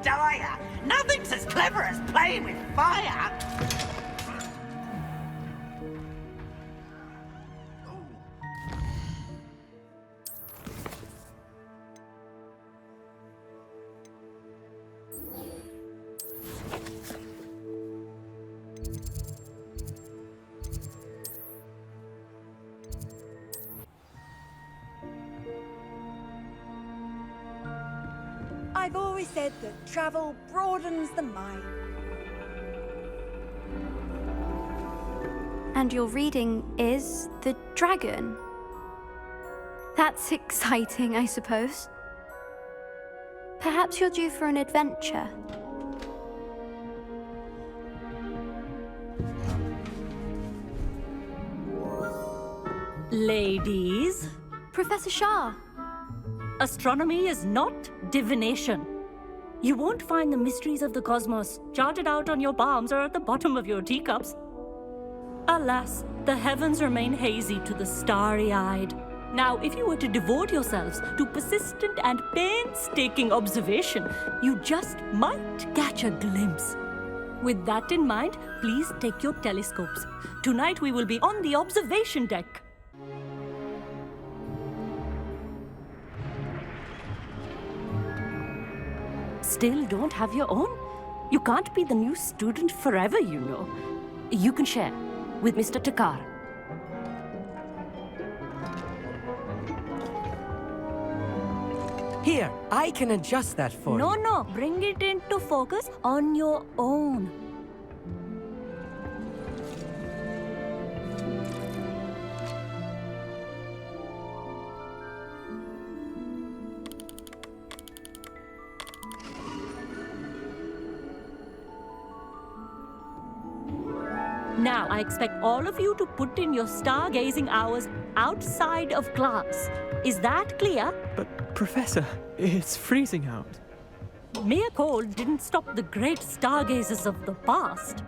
dire. Nothing's as clever as playing with fire. I've always said that travel broadens the mind. And your reading is the dragon. That's exciting, I suppose. Perhaps you're due for an adventure. Ladies, Professor Shah. astronomy is not divination. You won't find the mysteries of the cosmos charted out on your palms or at the bottom of your teacups. Alas, the heavens remain hazy to the starry-eyed. Now, if you were to devote yourselves to persistent and painstaking observation, you just might catch a glimpse. With that in mind, please take your telescopes. Tonight we will be on the observation deck. Still don't have your own? You can't be the new student forever, you know. You can share with Mr. Takar. Here, I can adjust that for you. No, bring it into focus on your own. Now, I expect all of you to put in your stargazing hours outside of class. Is that clear? But, Professor, it's freezing out. Mere cold didn't stop the great stargazers of the past.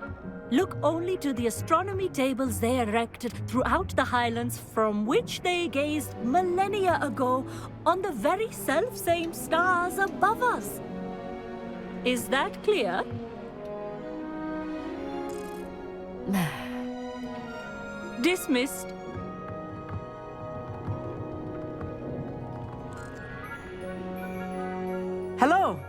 Look only to the astronomy tables they erected throughout the Highlands from which they gazed millennia ago on the very self-same stars above us. Is that clear? Dismissed. Hello.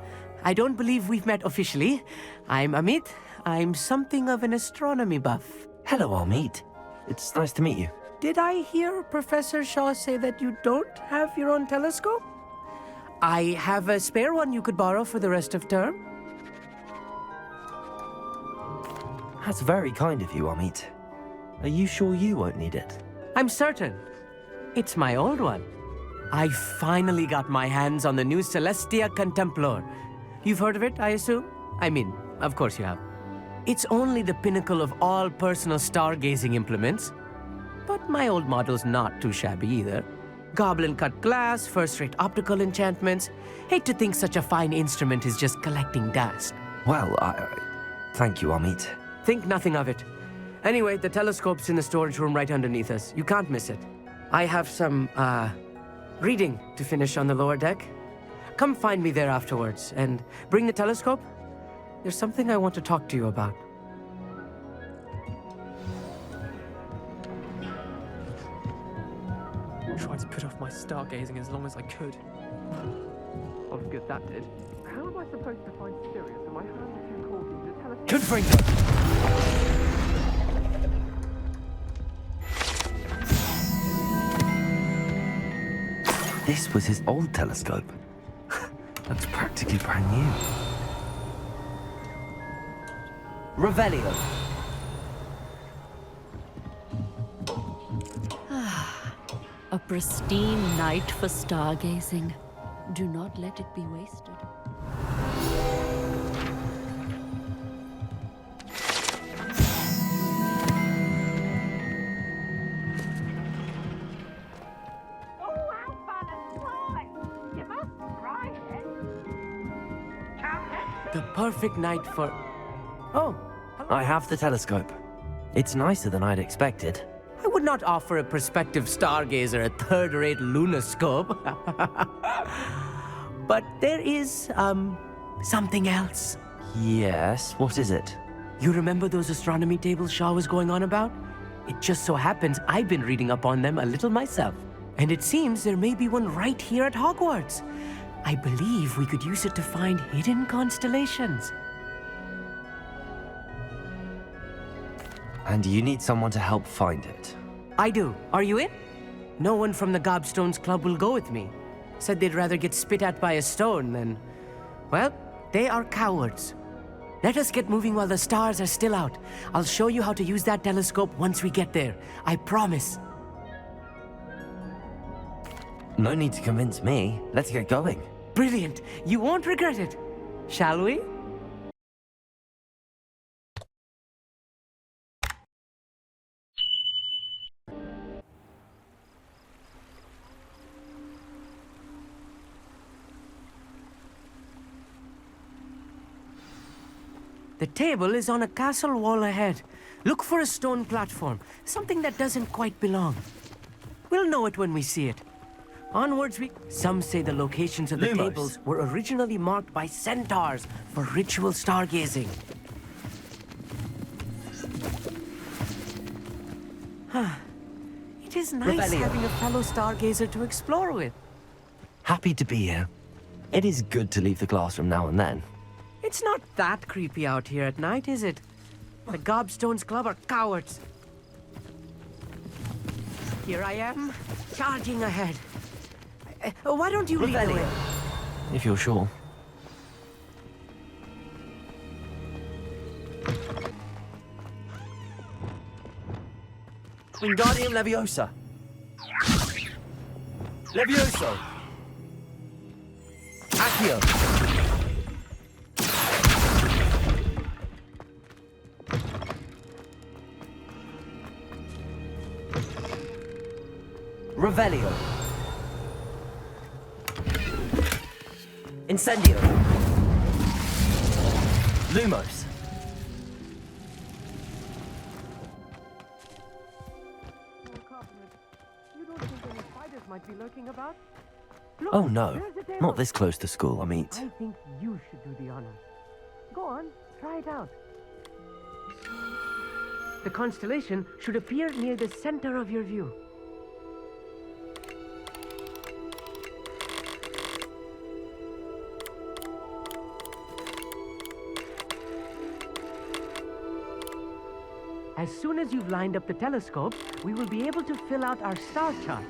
I don't believe we've met officially. I'm Amit. I'm something of an astronomy buff. Hello, Amit. It's nice to meet you. Did I hear Professor Shaw say that you don't have your own telescope? I have a spare one you could borrow for the rest of term. That's very kind of you, Amit. Are you sure you won't need it? I'm certain. It's my old one. I finally got my hands on the new Celestia Contemplar. You've heard of it, I assume? I mean, of course you have. It's only the pinnacle of all personal stargazing implements. But my old model's not too shabby either. Goblin-cut glass, first-rate optical enchantments. Hate to think such a fine instrument is just collecting dust. Well, thank you, Amit. Think nothing of it. Anyway, the telescope's in the storage room right underneath us. You can't miss it. I have some, reading to finish on the lower deck. Come find me there afterwards, and bring the telescope. There's something I want to talk to you about. Tried to put off my stargazing as long as I could. A lot of good that did. How am I supposed to find Sirius when my hands are too cold to use a telescope? Good Franco! This was his old telescope. Looks practically brand new. Revelio. A pristine night for stargazing. Do not let it be wasted. The perfect night for... Oh, I have the telescope. It's nicer than I'd expected. I would not offer a prospective stargazer a third-rate lunoscope. But there is, something else. Yes, what is it? You remember those astronomy tables Shaw was going on about? It just so happens I've been reading up on them a little myself. And it seems there may be one right here at Hogwarts. I believe we could use it to find hidden constellations. And you need someone to help find it. I do. Are you in? No one from the Gobstones Club will go with me. Said they'd rather get spit at by a stone than... Well, they are cowards. Let us get moving while the stars are still out. I'll show you how to use that telescope once we get there. I promise. No need to convince me. Let's get going. Brilliant. You won't regret it. Shall we? The table is on a castle wall ahead. Look for a stone platform, something that doesn't quite belong. We'll know it when we see it. Onwards we... Some say the locations of the Lumos. tables were originally marked by centaurs for ritual stargazing. It is nice Revelio. having a fellow stargazer to explore with. Happy to be here. It is good to leave the classroom now and then. It's not that creepy out here at night, is it? The Gobstones Club are cowards. Here I am, charging ahead. Why don't you lead the way? If you're sure. Wingardium Leviosa. Levioso. Accio. Revelio. Incendio. Lumos. You don't think any spiders might be lurking about? Oh no, not this close to school, Amit. I think you should do the honors. Go on, try it out. The constellation should appear near the center of your view. As soon as you've lined up the telescope, we will be able to fill out our star chart.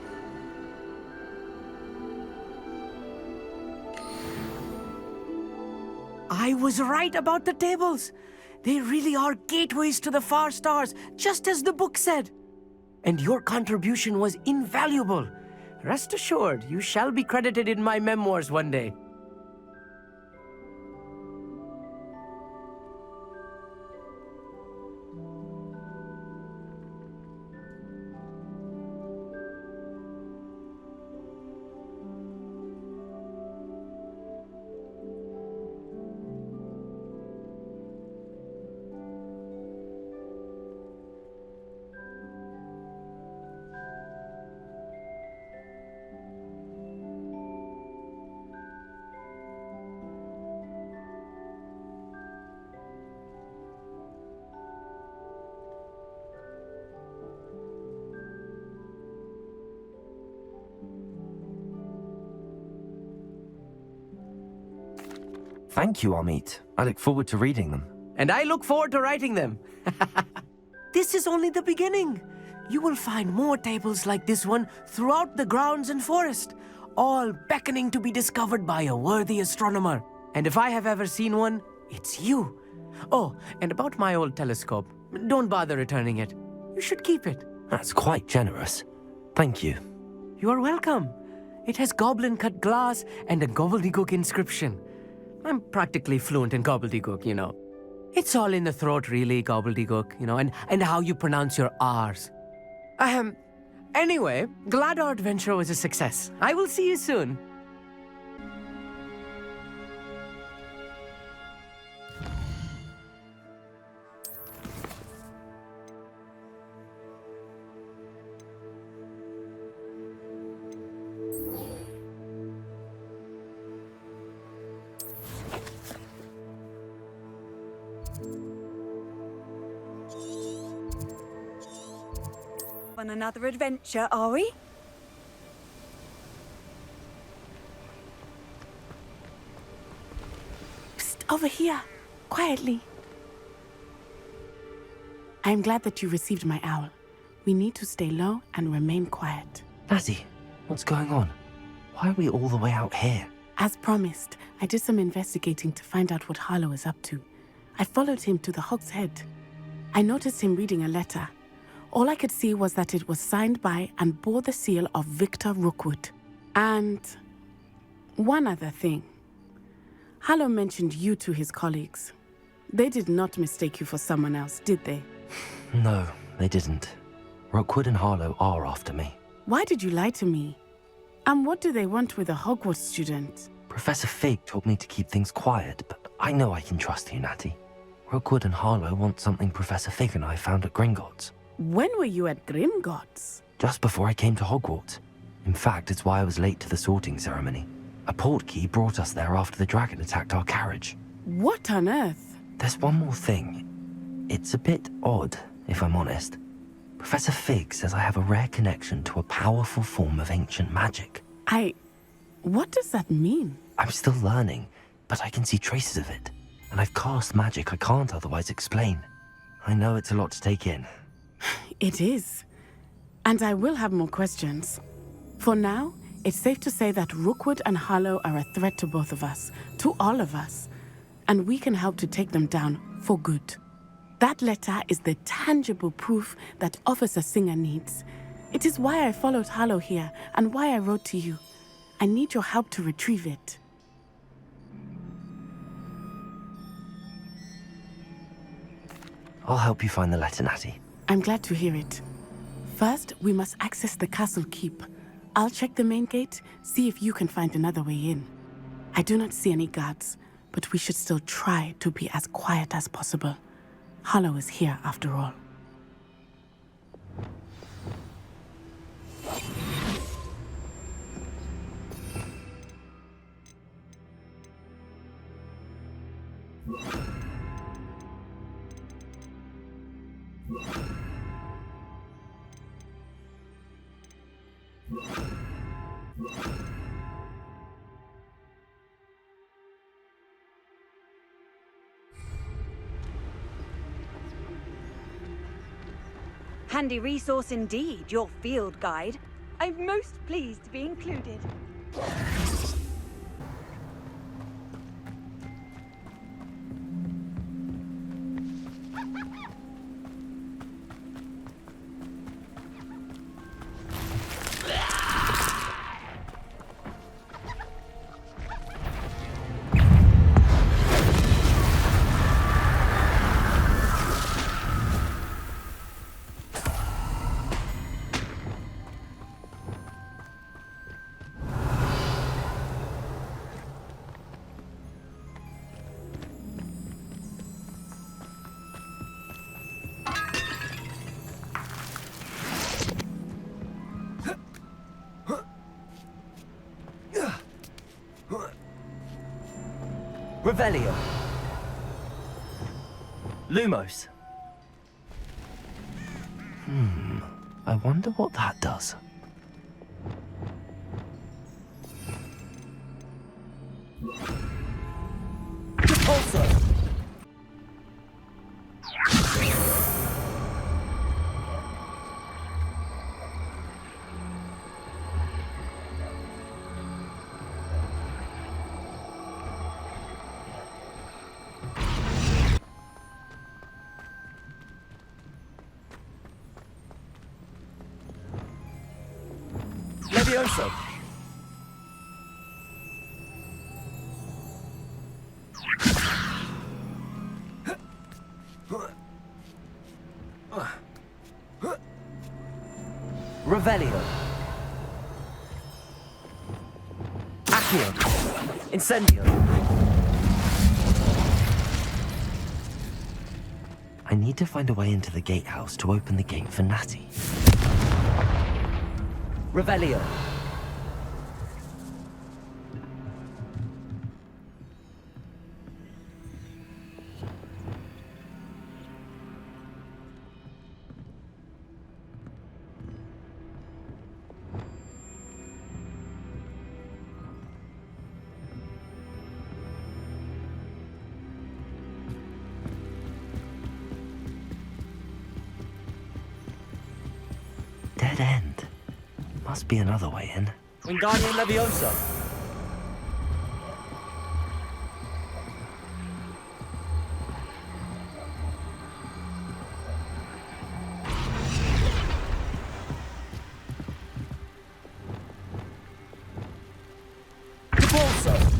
I was right about the tables. They really are gateways to the far stars, just as the book said. And your contribution was invaluable. Rest assured, you shall be credited in my memoirs one day. Thank you, Amit. I look forward to reading them. And I look forward to writing them. This is only the beginning. You will find more tables like this one throughout the grounds and forest, all beckoning to be discovered by a worthy astronomer. And if I have ever seen one, it's you. Oh, and about my old telescope, don't bother returning it. You should keep it. That's quite generous. Thank you. You are welcome. It has goblin-cut glass and a gobbledygook inscription. I'm practically fluent in gobbledygook, you know. It's all in the throat, really, gobbledygook, you know, and how you pronounce your R's. Anyway, glad our adventure was a success. I will see you soon. On another adventure, are we? Psst, over here. Quietly. I am glad that you received my owl. We need to stay low and remain quiet. Natty, what's going on? Why are we all the way out here? As promised, I did some investigating to find out what Harlow is up to. I followed him to the Hog's Head. I noticed him reading a letter. All I could see was that it was signed by and bore the seal of Victor Rookwood. And one other thing. Harlow mentioned you to his colleagues. They did not mistake you for someone else, did they? No, they didn't. Rookwood and Harlow are after me. Why did you lie to me? And what do they want with a Hogwarts student? Professor Fig told me to keep things quiet, but I know I can trust you, Natty. Rookwood and Harlow want something Professor Fig and I found at Gringotts. When were you at Gringotts? Just before I came to Hogwarts. In fact, it's why I was late to the sorting ceremony. A portkey brought us there after the dragon attacked our carriage. What on earth? There's one more thing. It's a bit odd, if I'm honest. Professor Fig says I have a rare connection to a powerful form of ancient magic. What does that mean? I'm still learning, but I can see traces of it. And I've cast magic I can't otherwise explain. I know it's a lot to take in. It is. And I will have more questions. For now, it's safe to say that Rookwood and Harlow are a threat to both of us, to all of us. And we can help to take them down for good. That letter is the tangible proof that Officer Singer needs. It is why I followed Harlow here and why I wrote to you. I need your help to retrieve it. I'll help you find the letter, Natty. I'm glad to hear it. First, we must access the castle keep. I'll check the main gate, see if you can find another way in. I do not see any guards, but we should still try to be as quiet as possible. Harlow is here after all. Handy resource indeed, your field guide. I'm most pleased to be included. Revelio. Lumos. I wonder what that does. Repulsor. Levioso. Revelio. Accio. Incendio. I need to find a way into the gatehouse to open the gate for Natty. Revelio. dead end. Must be another way in. Wingardium Leviosa. Repulsor.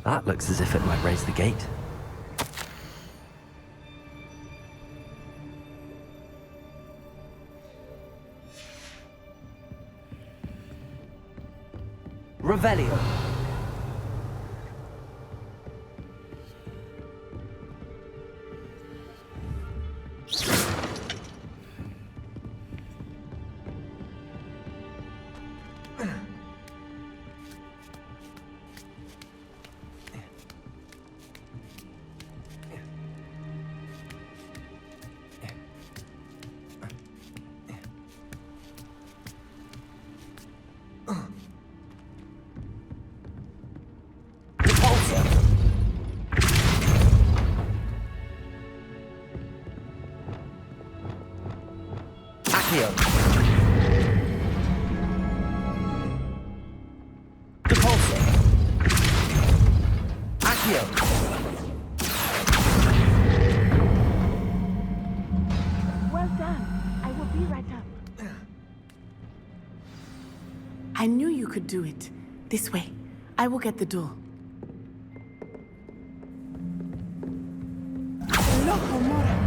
That looks as if it might raise the gate. Revelio. Accio. Depulso. Accio. Well done. I will be right up. I knew you could do it. This way. I will get the door. Loco Mora.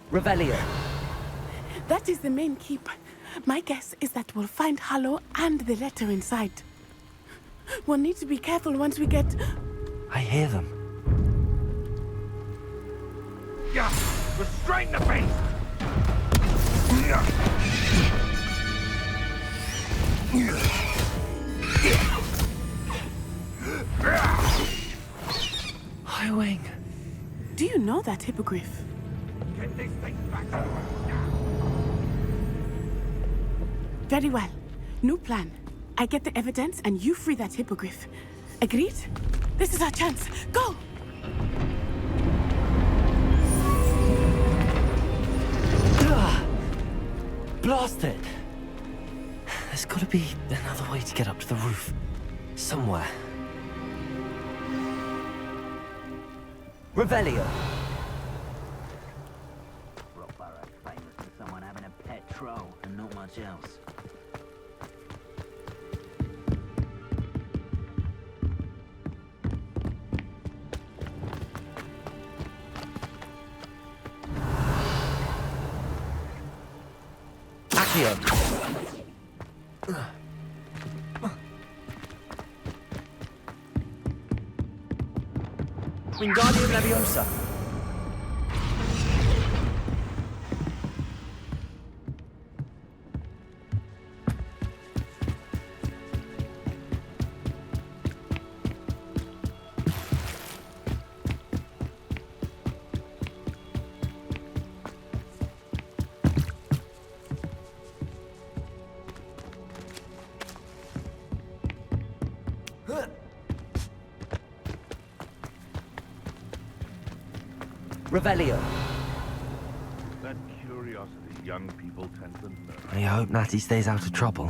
Revelio. That is the main keep. My guess is that we'll find Hallow and the letter inside. We'll need to be careful once we get... I hear them. Yeah, restrain the beast! Highwing. Do you know that hippogriff? Get this thing back to us now! Very well. New plan. I get the evidence and you free that hippogriff. Agreed? This is our chance. Go! Blasted! There's gotta be another way to get up to the roof. Somewhere. Revelio. Rockborough famous for someone having a pet troll and not much else. Accio. Wingardium Leviosa. Revelio. That curiosity young people tend to know. I hope Natty stays out of trouble.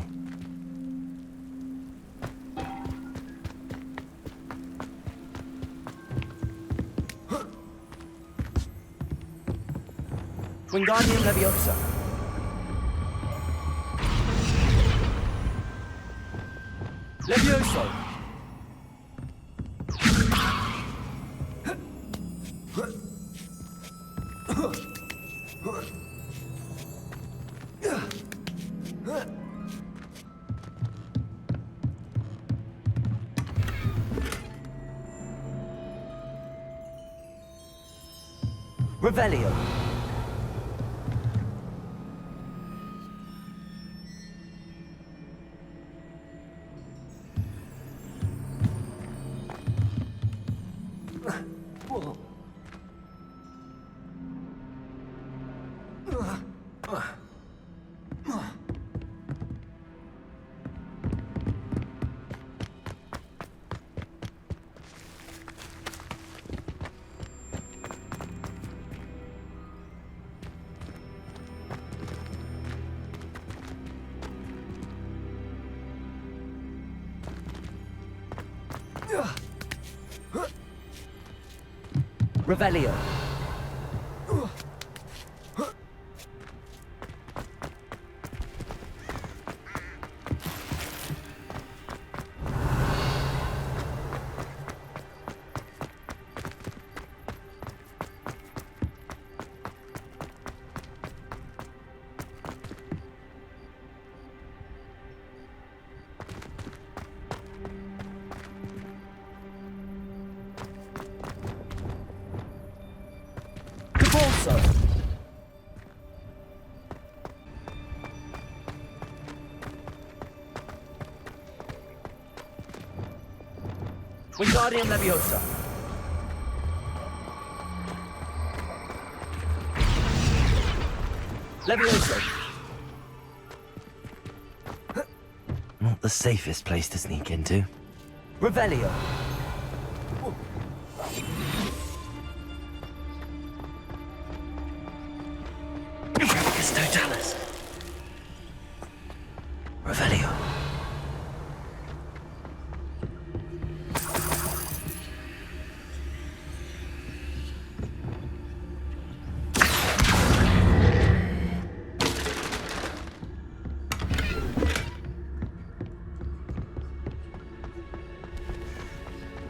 Wingardium Leviosa. Levioso. Revelio. Revelio. Wingardium Leviosa. Leviosa. Not the safest place to sneak into. Revelio. Totalis. Revelio.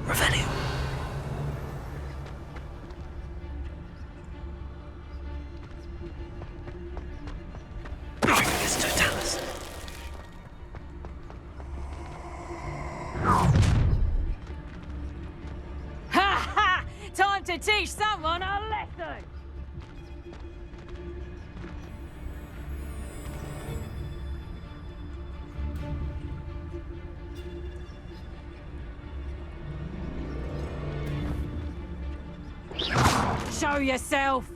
Revelio. Totalis. Ha ha! Time to teach someone a lesson! Show yourself!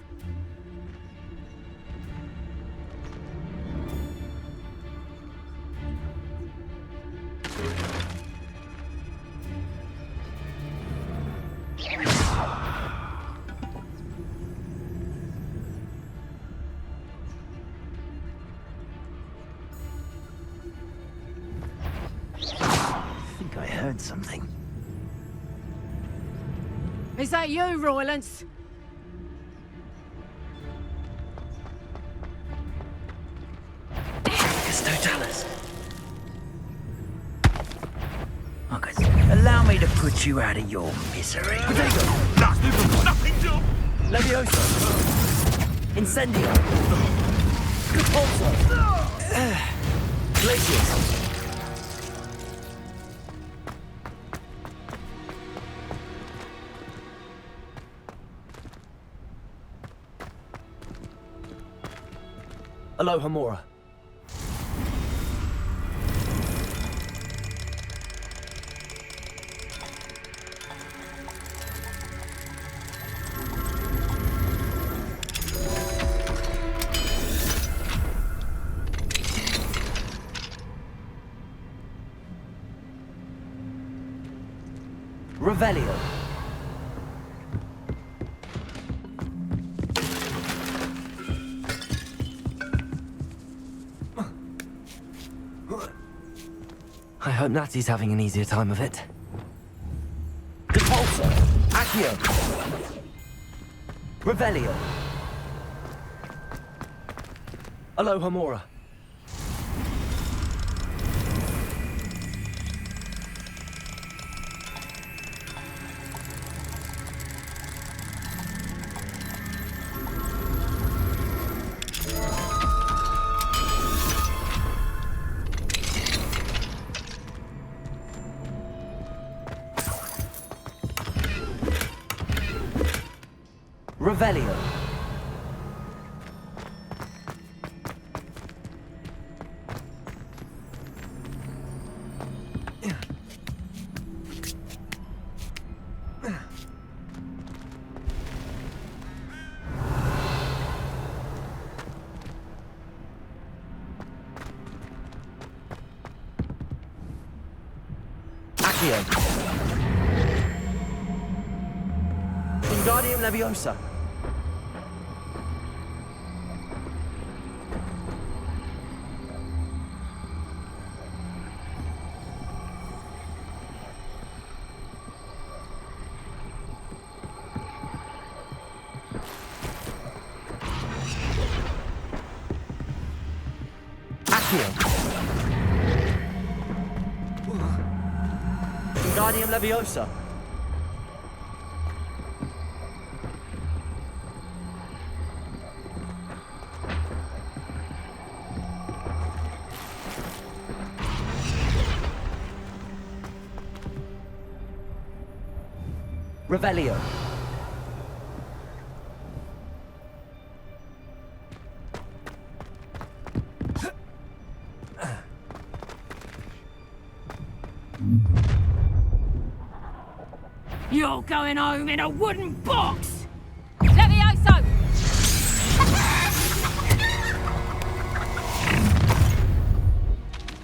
I think I heard something. Is that you, Roylance? Totalis. Okay, allow me to put you out of your misery. Nothing to... Leviosa. Incendio. Repulsor. Glacius. Aloha Mora. Revelio. I hope Natty's having an easier time of it. Repulsor. Accio. Revelio. Aloha Mora. Revelio. Accio. Wingardium Leviosa. Wingardium Leviosa. Revelio. You're going home in a wooden box! Levioso!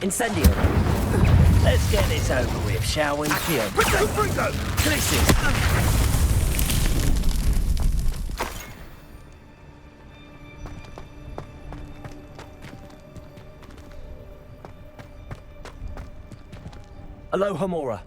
Incendio. Let's get this over with, shall we? Accio. Bringo! Glacius. Alohomora.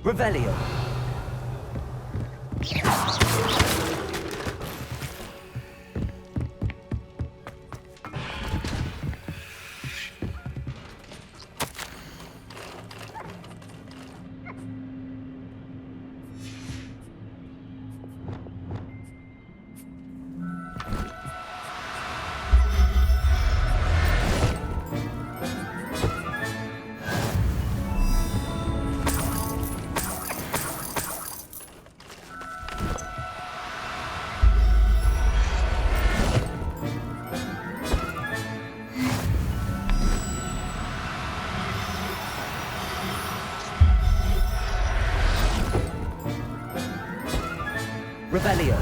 Revelio. Revelio.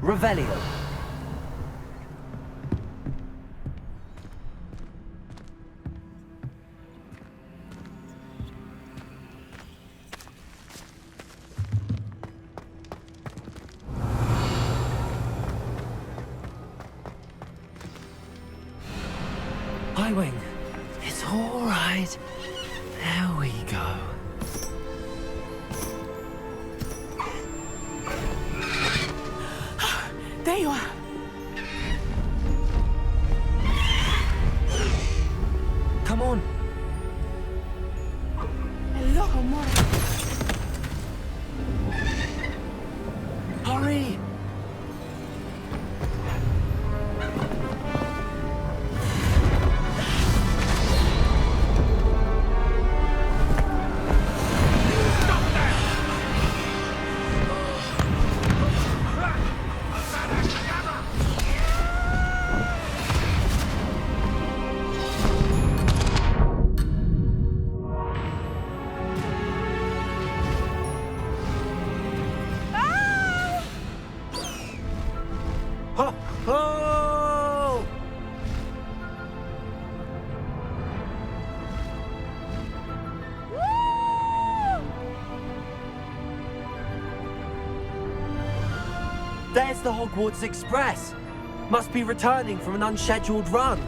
Revelio. Highwing. It's all right. There we go. There you are. Come on. Alohomora. Hurry. Where's the Hogwarts Express? Must be returning from an unscheduled run.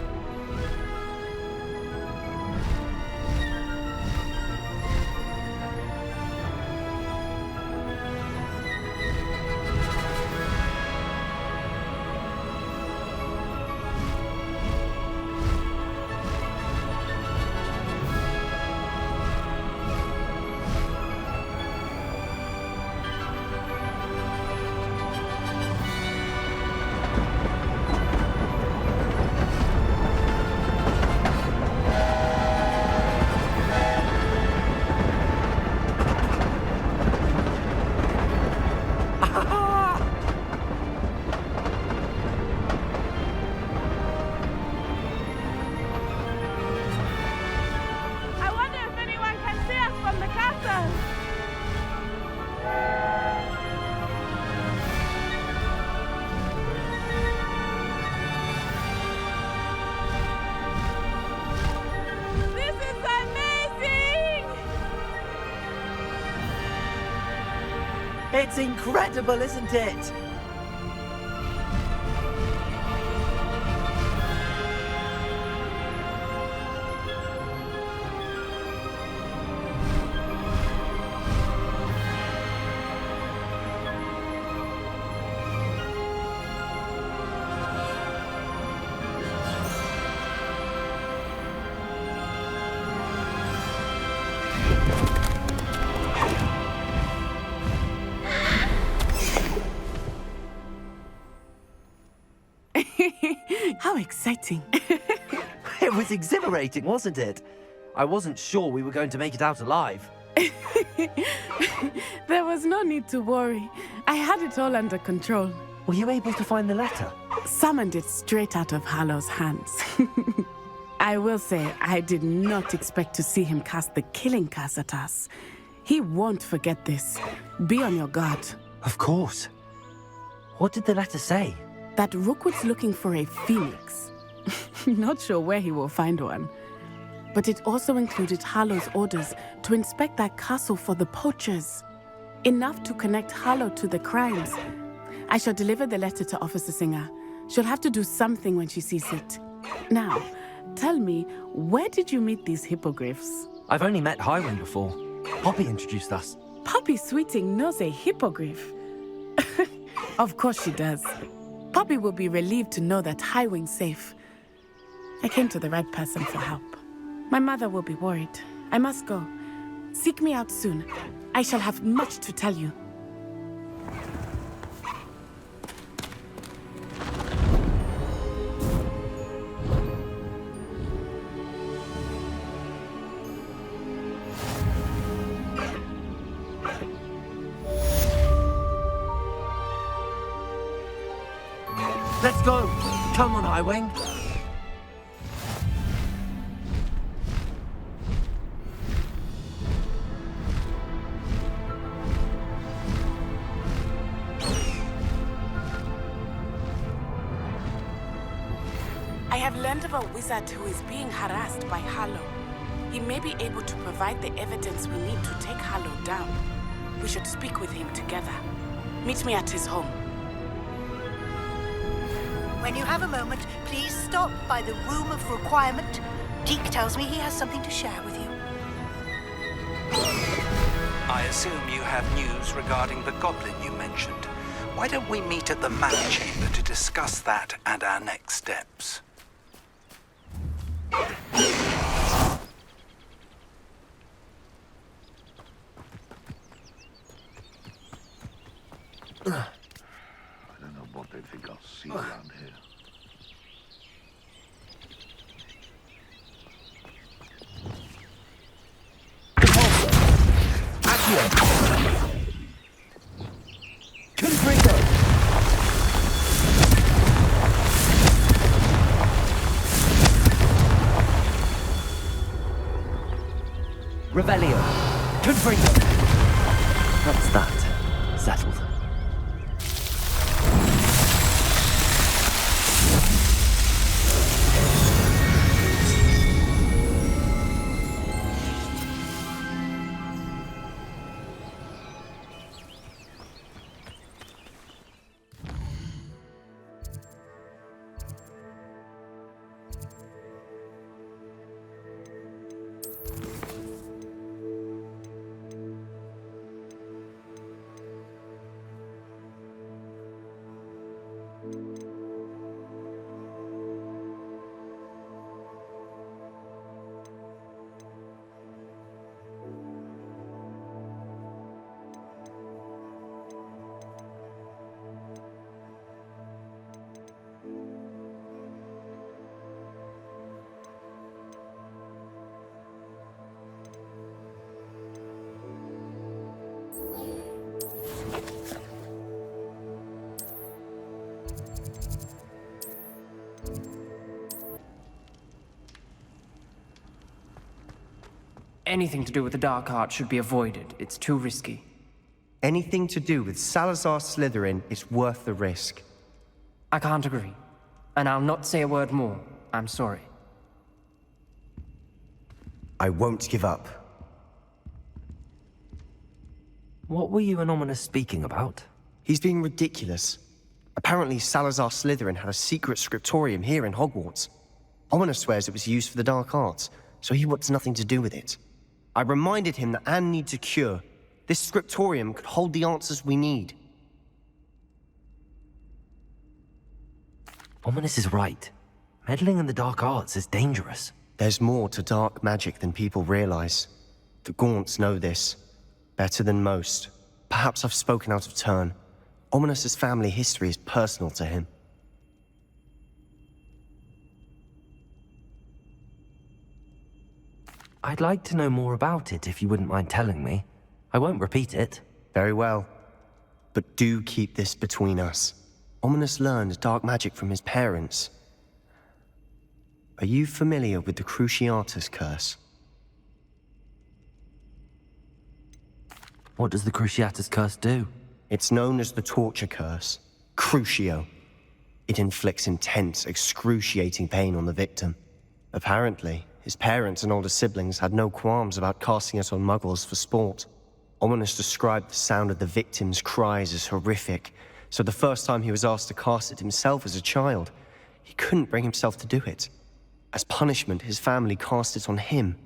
It's incredible, isn't it? How exciting. It was exhilarating, wasn't it? I wasn't sure we were going to make it out alive. There was no need to worry. I had it all under control. Were you able to find the letter? Summoned it straight out of Hallow's hands. I will say, I did not expect to see him cast the killing curse at us. He won't forget this. Be on your guard. Of course. What did the letter say? That Rookwood's looking for a phoenix. Not sure where he will find one. But it also included Hallow's orders to inspect that castle for the poachers. Enough to connect Hallow to the crimes. I shall deliver the letter to Officer Singer. She'll have to do something when she sees it. Now, tell me, where did you meet these hippogriffs? I've only met Highwing before. Poppy introduced us. Poppy Sweeting knows a hippogriff. Of course she does. Poppy will be relieved to know that Highwing's safe. I came to the right person for help. My mother will be worried. I must go. Seek me out soon. I shall have much to tell you. Let's go! Come on, Highwing! I have learned of a wizard who is being harassed by Hallow. He may be able to provide the evidence we need to take Hallow down. We should speak with him together. Meet me at his home. When you have a moment, please stop by the Room of Requirement. Deke tells me he has something to share with you. I assume you have news regarding the goblin you mentioned. Why don't we meet at the map chamber to discuss that and our next steps? I don't know what they think I'll see around here. Revelio. Confringo. That's that. Settled. Anything to do with the dark arts should be avoided. It's too risky. Anything to do with Salazar Slytherin is worth the risk. I can't agree. And I'll not say a word more. I'm sorry. I won't give up. What were you and Ominous speaking about? He's being ridiculous. Apparently Salazar Slytherin had a secret scriptorium here in Hogwarts. Ominous swears it was used for the dark arts, so he wants nothing to do with it. I reminded him that Anne needs a cure. This scriptorium could hold the answers we need. Ominous is right. Meddling in the dark arts is dangerous. There's more to dark magic than people realize. The Gaunts know this. Better than most. Perhaps I've spoken out of turn. Ominous's family history is personal to him. I'd like to know more about it if you wouldn't mind telling me. I won't repeat it. Very well. But do keep this between us. Ominous learned dark magic from his parents. Are you familiar with the Cruciatus curse? What does the Cruciatus curse do? It's known as the torture curse. Crucio. It inflicts intense, excruciating pain on the victim. Apparently, his parents and older siblings had no qualms about casting it on muggles for sport. Ominous described the sound of the victim's cries as horrific, so the first time he was asked to cast it himself as a child, he couldn't bring himself to do it. As punishment, his family cast it on him.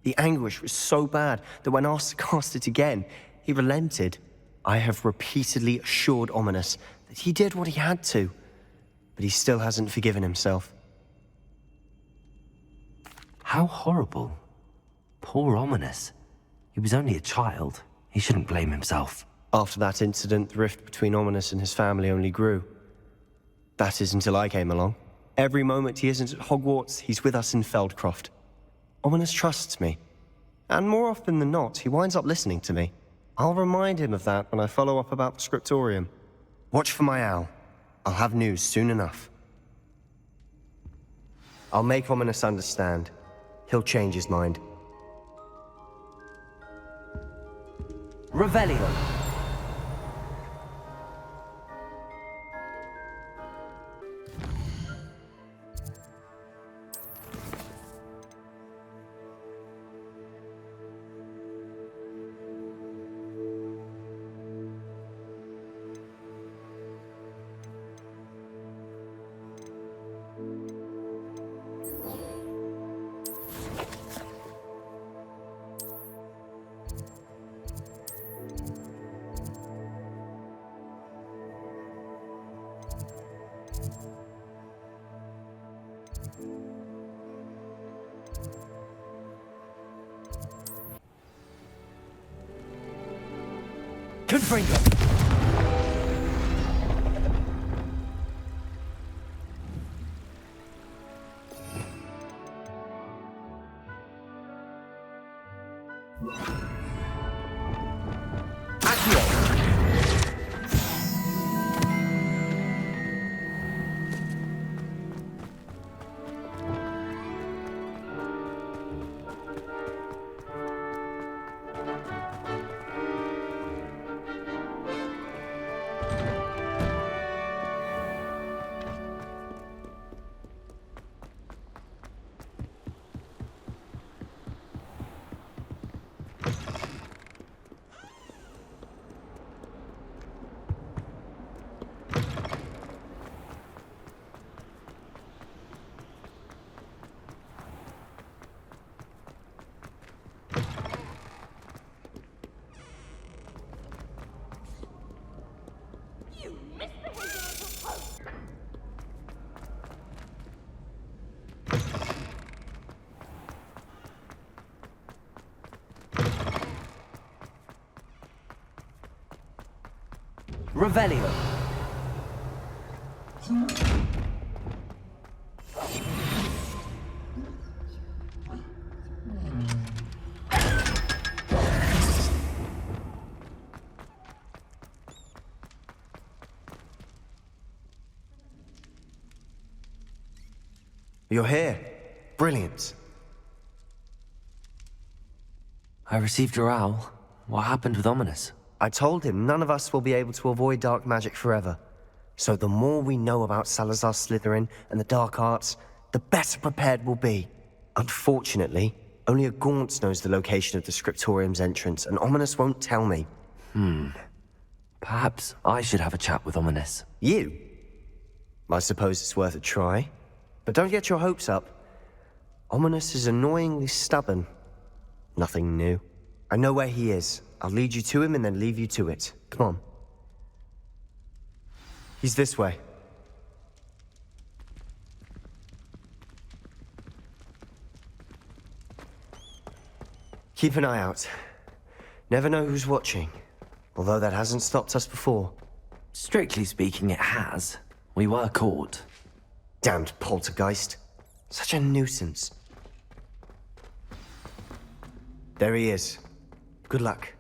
The anguish was so bad that when asked to cast it again, he relented. I have repeatedly assured Ominous that he did what he had to, but he still hasn't forgiven himself. How horrible. Poor Ominous. He was only a child. He shouldn't blame himself. After that incident, the rift between Ominous and his family only grew. That is until I came along. Every moment he isn't at Hogwarts, he's with us in Feldcroft. Ominous trusts me. And more often than not, he winds up listening to me. I'll remind him of that when I follow up about the scriptorium. Watch for my owl. I'll have news soon enough. I'll make Ominous understand. He'll change his mind. Revelio. Confringo. Revelio. You're here. Brilliant. I received your owl. What happened with Ominous? I told him none of us will be able to avoid dark magic forever. So the more we know about Salazar Slytherin and the dark arts, the better prepared we'll be. Unfortunately, only a Gaunt knows the location of the Scriptorium's entrance, and Ominous won't tell me. Perhaps I should have a chat with Ominous. You? I suppose it's worth a try. But don't get your hopes up. Ominous is annoyingly stubborn. Nothing new. I know where he is. I'll lead you to him and then leave you to it. Come on. He's this way. Keep an eye out. Never know who's watching. Although that hasn't stopped us before. Strictly speaking, it has. We were caught. Damned poltergeist. Such a nuisance. There he is. Good luck.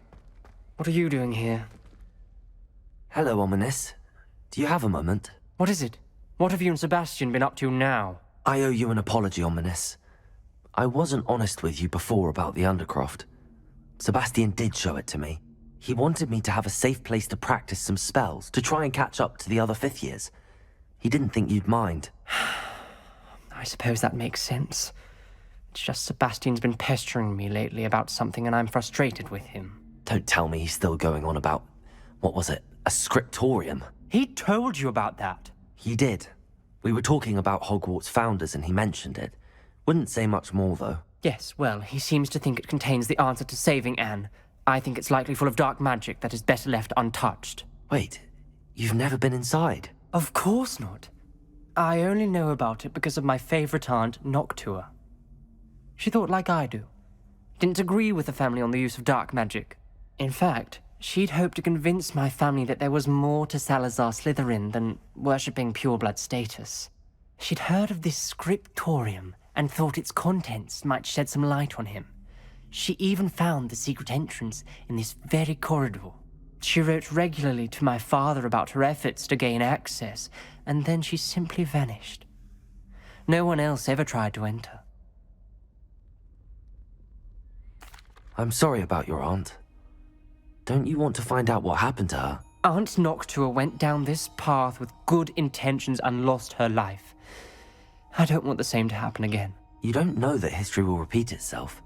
What are you doing here? Hello, Ominous. Do you have a moment? What is it? What have you and Sebastian been up to now? I owe you an apology, Ominous. I wasn't honest with you before about the Undercroft. Sebastian did show it to me. He wanted me to have a safe place to practice some spells, to try and catch up to the other fifth years. He didn't think you'd mind. I suppose that makes sense. It's just Sebastian's been pestering me lately about something and I'm frustrated with him. Don't tell me he's still going on about, what was it, a scriptorium? He told you about that. He did. We were talking about Hogwarts founders and he mentioned it. Wouldn't say much more, though. Yes, well, he seems to think it contains the answer to saving Anne. I think it's likely full of dark magic that is better left untouched. Wait, you've never been inside? Of course not. I only know about it because of my favorite aunt, Noctua. She thought like I do. Didn't agree with the family on the use of dark magic. In fact, she'd hoped to convince my family that there was more to Salazar Slytherin than worshipping pureblood status. She'd heard of this scriptorium and thought its contents might shed some light on him. She even found the secret entrance in this very corridor. She wrote regularly to my father about her efforts to gain access, and then she simply vanished. No one else ever tried to enter. I'm sorry about your aunt. Don't you want to find out what happened to her? Aunt Noctua went down this path with good intentions and lost her life. I don't want the same to happen again. You don't know that history will repeat itself.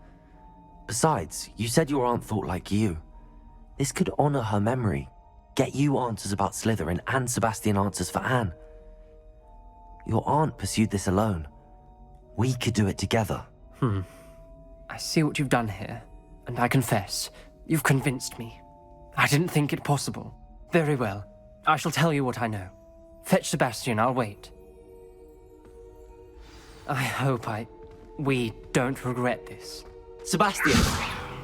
Besides, you said your aunt thought like you. This could honor her memory, get you answers about Slytherin and Sebastian answers for Anne. Your aunt pursued this alone. We could do it together. I see what you've done here, and I confess, you've convinced me. I didn't think it possible. Very well. I shall tell you what I know. Fetch Sebastian, I'll wait. I hope we don't regret this. Sebastian!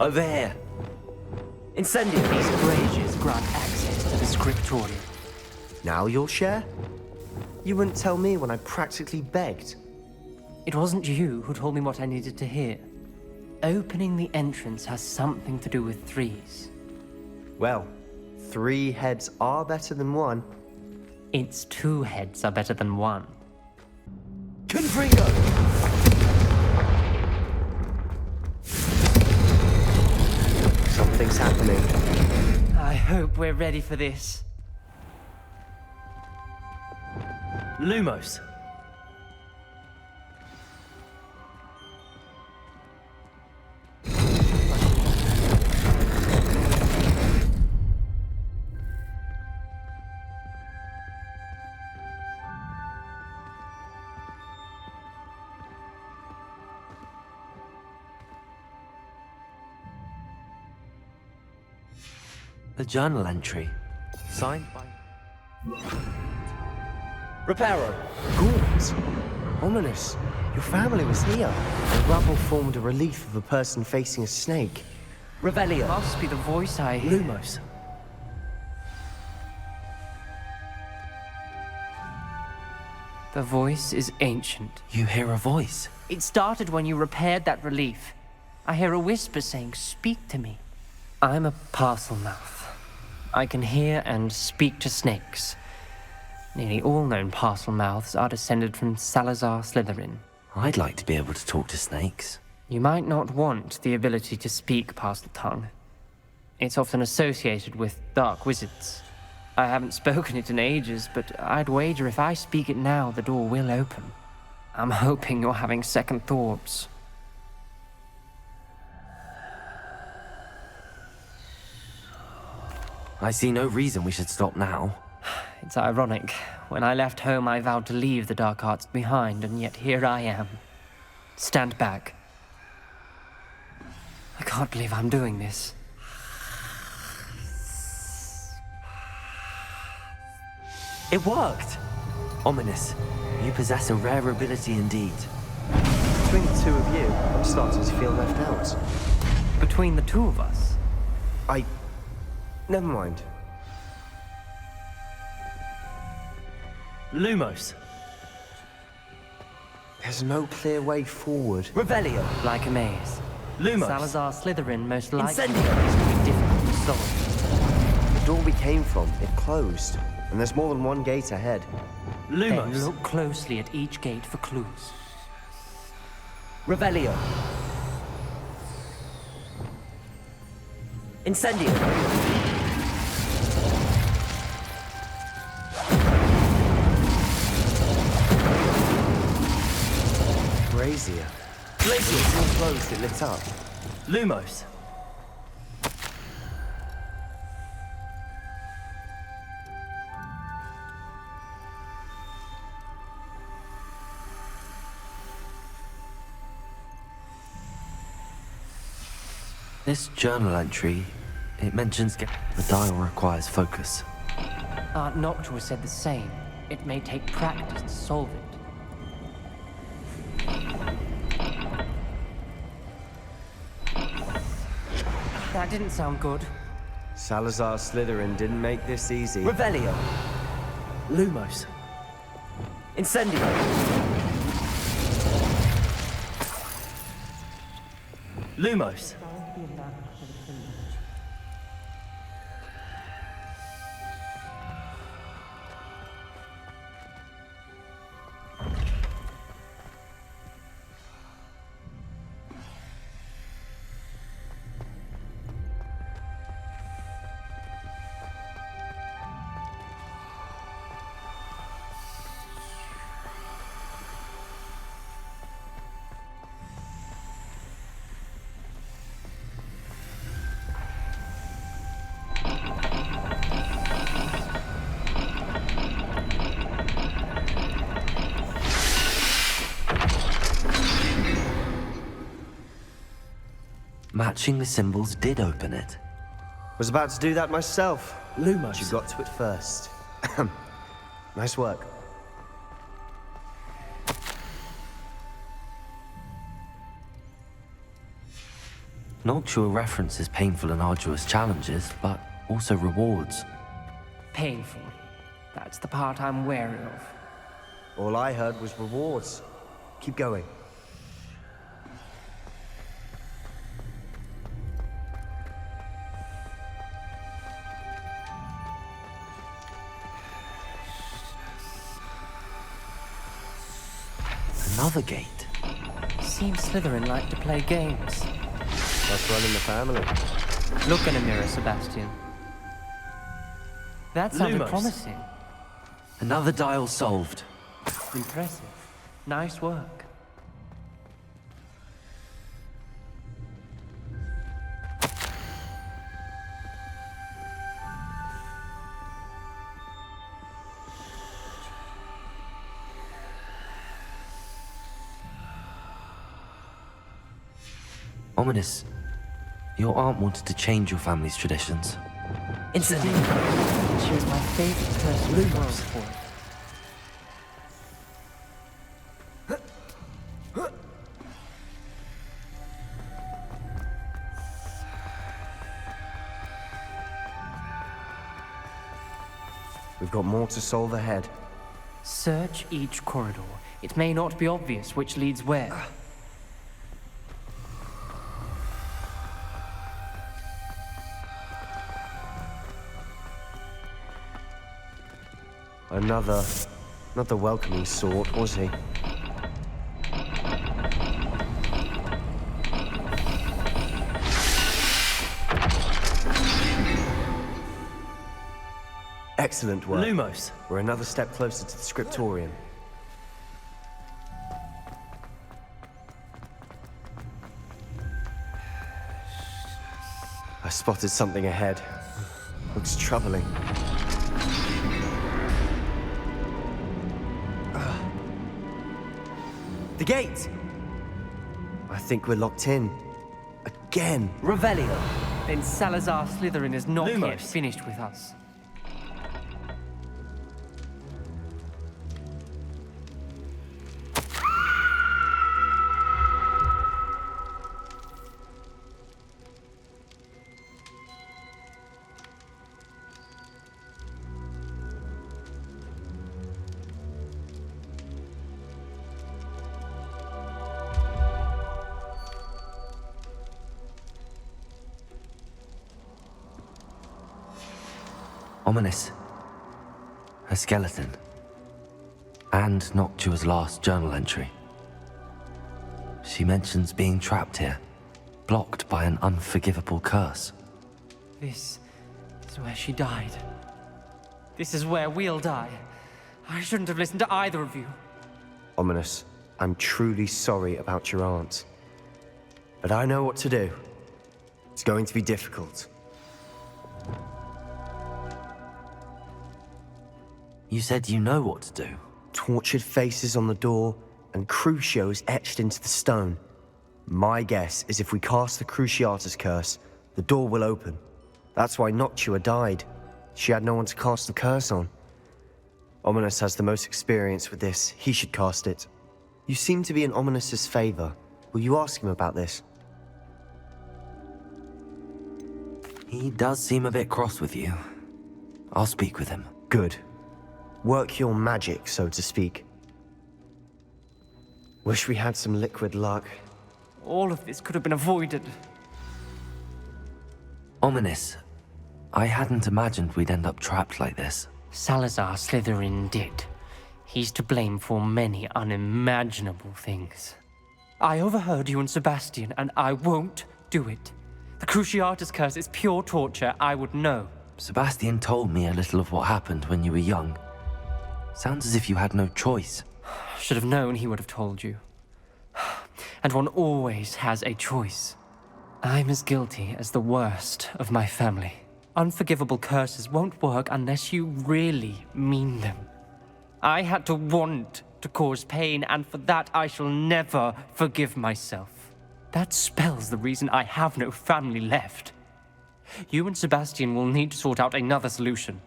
Over here! Incendio! These braziers grant access to the scriptorium. Now you'll share? You wouldn't tell me when I practically begged. It wasn't you who told me what I needed to hear. Opening the entrance has something to do with threes. Well, 3 heads are better than 1. Its 2 heads are better than 1. Confringo! Something's happening. I hope we're ready for this. Lumos! A journal entry, signed by... Reparo! Gaunt! Ominous! Your family was here. The rubble formed a relief of a person facing a snake. Revelio! Must be the voice I hear. Lumos! The voice is ancient. You hear a voice? It started when you repaired that relief. I hear a whisper saying, "Speak to me." I'm a parcel mouth. I can hear and speak to snakes. Nearly all known parcel mouths are descended from Salazar Slytherin. I'd like to be able to talk to snakes. You might not want the ability to speak past the tongue. It's often associated with dark wizards. I haven't spoken it in ages, but I'd wager if I speak it now, the door will open. I'm hoping you're having second thoughts. I see no reason we should stop now. It's ironic. When I left home, I vowed to leave the dark arts behind, and yet here I am. Stand back. I can't believe I'm doing this. It worked! Ominous, you possess a rare ability indeed. Between the two of you, I'm starting to feel left out. Between the two of us? Never mind. Lumos. There's no clear way forward. Revelio. Like a maze. Lumos. Salazar Slytherin most likely Incendio. is to be difficult to solve. The door we came from, it closed. And there's more than one gate ahead. Lumos. Then look closely at each gate for clues. Revelio. Incendio. Brazier. Glacier. When the door closed, it lit up. Lumos. This journal entry, it mentions the dial requires focus. Aunt Noctua said the same. It may take practice to solve it. That didn't sound good. Salazar Slytherin didn't make this easy. Revelio. Lumos. Incendio. Lumos. Matching the symbols did open it. Was about to do that myself. Lumos. But you got to it first. Nice work. Noctua references painful and arduous challenges, but also rewards. Painful. That's the part I'm wary of. All I heard was rewards. Keep going. Another gate. Seems Slytherin like to play games. That's running the family. Look in a mirror, Sebastian. That sounded Lumos. promising. Another dial solved. Impressive. Nice work. Ominous, your aunt wanted to change your family's traditions. Instantly. She was my favorite person in the world for it. We've got more to solve ahead. Search each corridor. It may not be obvious which leads where. Not the welcoming sort, was he? Excellent work. Lumos. We're another step closer to the scriptorium. I spotted something ahead. Looks troubling. The gate! I think we're locked in. Again. Revelio. Then Salazar Slytherin is not Lumos. yet finished with us. Ominous. A skeleton. And Noctua's last journal entry. She mentions being trapped here, blocked by an unforgivable curse. This is where she died. This is where we'll die. I shouldn't have listened to either of you. Ominous, I'm truly sorry about your aunt. But I know what to do. It's going to be difficult. You said you know what to do. Tortured faces on the door, and Crucio is etched into the stone. My guess is if we cast the Cruciatus curse, the door will open. That's why Noctua died. She had no one to cast the curse on. Ominous has the most experience with this. He should cast it. You seem to be in Ominous's favor. Will you ask him about this? He does seem a bit cross with you. I'll speak with him. Good. Work your magic, so to speak. Wish we had some liquid luck. All of this could have been avoided. Ominous. I hadn't imagined we'd end up trapped like this. Salazar Slytherin did. He's to blame for many unimaginable things. I overheard you and Sebastian, and I won't do it. The Cruciatus curse is pure torture. I would know. Sebastian told me a little of what happened when you were young. Sounds as if you had no choice. Should have known he would have told you. And one always has a choice. I'm as guilty as the worst of my family. Unforgivable curses won't work unless you really mean them. I had to want to cause pain, and for that I shall never forgive myself. That spells the reason I have no family left. You and Sebastian will need to sort out another solution.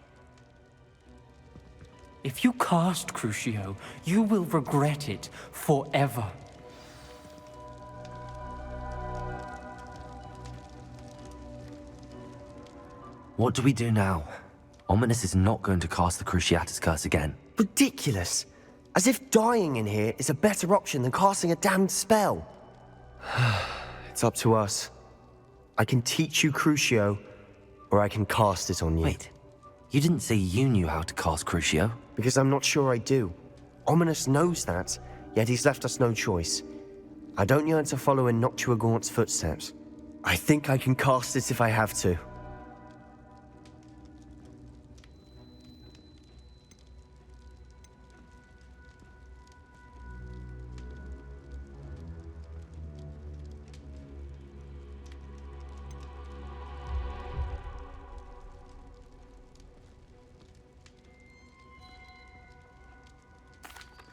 If you cast Crucio, you will regret it forever. What do we do now? Ominous is not going to cast the Cruciatus curse again. Ridiculous. As if dying in here is a better option than casting a damned spell. It's up to us. I can teach you Crucio, or I can cast it on you. Wait, you didn't say you knew how to cast Crucio? Because I'm not sure I do. Ominous knows that, yet he's left us no choice. I don't yearn to follow in Noctua Gaunt's footsteps. I think I can cast it if I have to.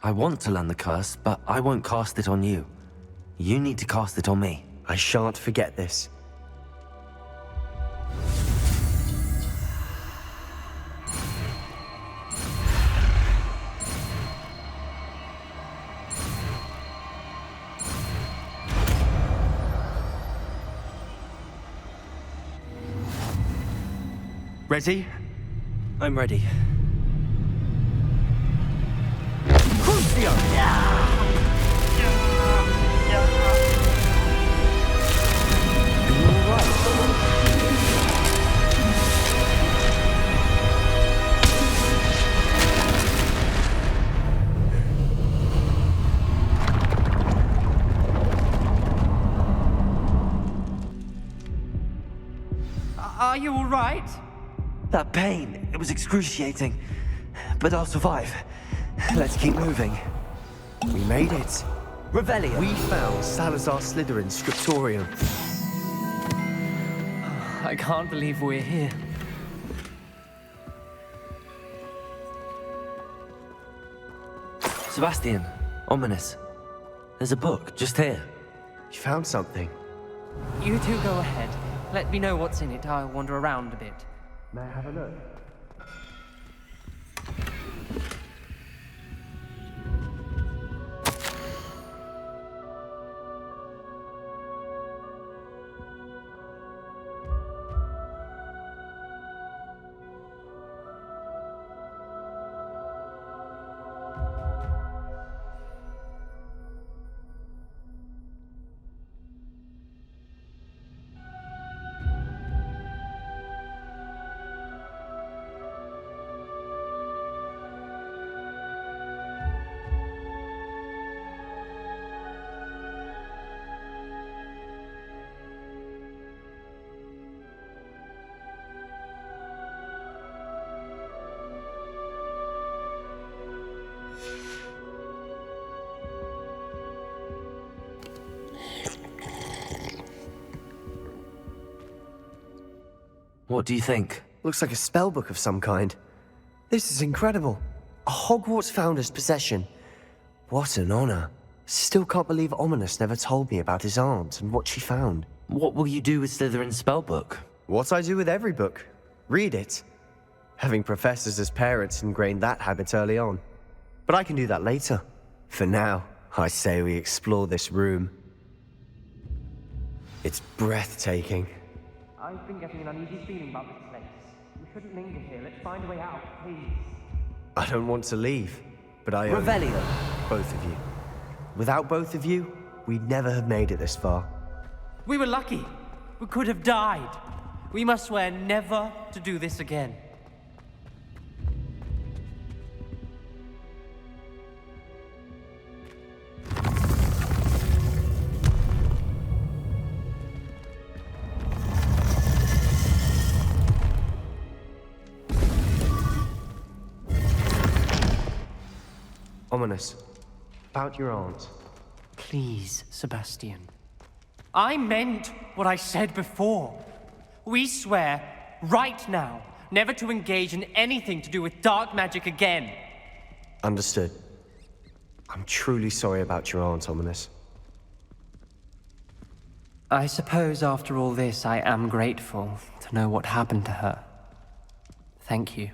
I want to learn the curse, but I won't cast it on you. You need to cast it on me. I shan't forget this. Ready? I'm ready. Crucio! Are you all right? That pain, it was excruciating. But I'll survive. Let's keep moving. We made it. Revelio. We found Salazar Slytherin's scriptorium. I can't believe we're here. Sebastian, ominous. There's a book just here. You found something. You two go ahead. Let me know what's in it. I'll wander around a bit. May I have a look? What do you think? Looks like a spellbook of some kind. This is incredible. A Hogwarts founder's possession. What an honor. Still can't believe Ominous never told me about his aunt and what she found. What will you do with Slytherin's spellbook? What I do with every book. Read it. Having professors as parents ingrained that habit early on. But I can do that later. For now, I say we explore this room. It's breathtaking. I've been getting an uneasy feeling about this place. We shouldn't linger here. Let's find a way out, please. I don't want to leave, but I owe Revelio. both of you. Without both of you, we'd never have made it this far. We were lucky. We could have died. We must swear never to do this again. Ominous. About your aunt. Please, Sebastian. I meant what I said before. We swear, right now, never to engage in anything to do with dark magic again. Understood. I'm truly sorry about your aunt, Ominous. I suppose after all this, I am grateful to know what happened to her. Thank you.